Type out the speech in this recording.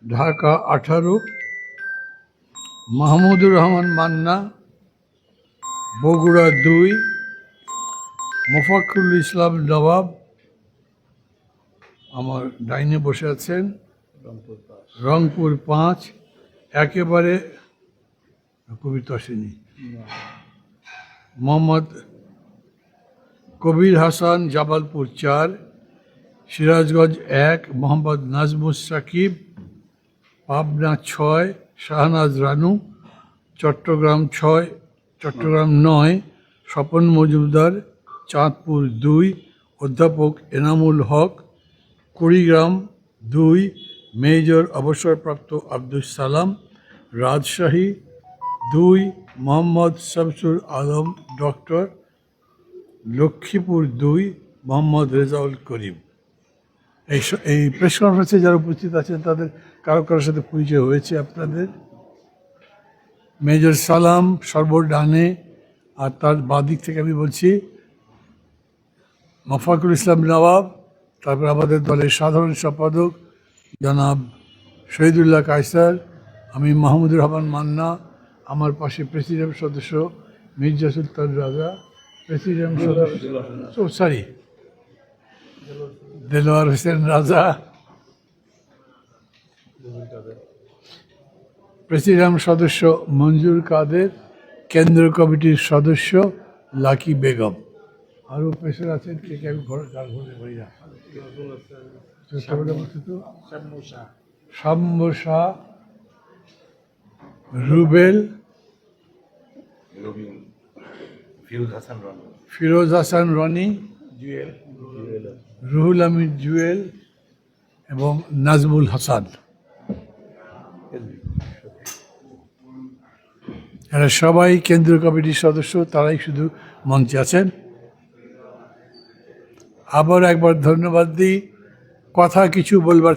ঢাকা 18, মাহমুদুর রহমান মান্না বগুড়া 2, মোফাক্কুরুল ইসলাম নবাব আমার ডাইনে বসে আছেন, রংপুর 5, একেবারে কবির তো আসেনি, মোহাম্মদ কবির হাসান জামালপুর 4, সিরাজগঞ্জ 1, মোহাম্মদ নাজমুস সাকিব, পাবনা 6, শাহনাজ রানু, চট্টগ্রাম 6, চট্টগ্রাম 9, স্বপন মজুমদার, চাঁদপুর 2, অধ্যাপক এনামুল হক, কুড়িগ্রাম 2, মেজর অবসরপ্রাপ্ত আব্দুল সালাম, রাজশাহী 2, মোহাম্মদ শামসুল আলম ডক্টর, লক্ষ্মীপুর 2, মোহাম্মদ রেজাউল করিম। এই প্রেস কনফারেন্সে যারা উপস্থিত আছেন তাদের কারো কারোর সাথে পরিচয় হয়েছে আপনাদের। মেজর সালাম সর্বডানে, আর তার বাদিক থেকে আমি বলছি মোফাক্কুরুল ইসলাম নবাব, তারপর আমাদের দলের সাধারণ সম্পাদক জনাব শহীদুল্লাহ কায়সার, আমি মাহমুদুর রহমান মান্না, আমার পাশে প্রেসিডিয়াম সদস্য মির্জা সুলতান রাজা, প্রেসিডিয়াম সদস্য দেলোয়ার হোসেন রাজা, প্রেসিডিয়াম সদস্য মঞ্জুর কাদের, কেন্দ্র কমিটির সদস্য লাকি বেগম। আরও পেশার আছেন কে কে, আমি ঘরে বলি না, শাম্য শাহ, রুবেল, ফিরোজ হাসান রনি, রুহুল আমিন জুয়েল এবং নাজমুল হাসান। এরা সবাই কেন্দ্রীয় কমিটির সদস্য, তারাই শুধু মঞ্চে আছেন। আবার একবার ধন্যবাদ দিই। কথা কিছু বলবার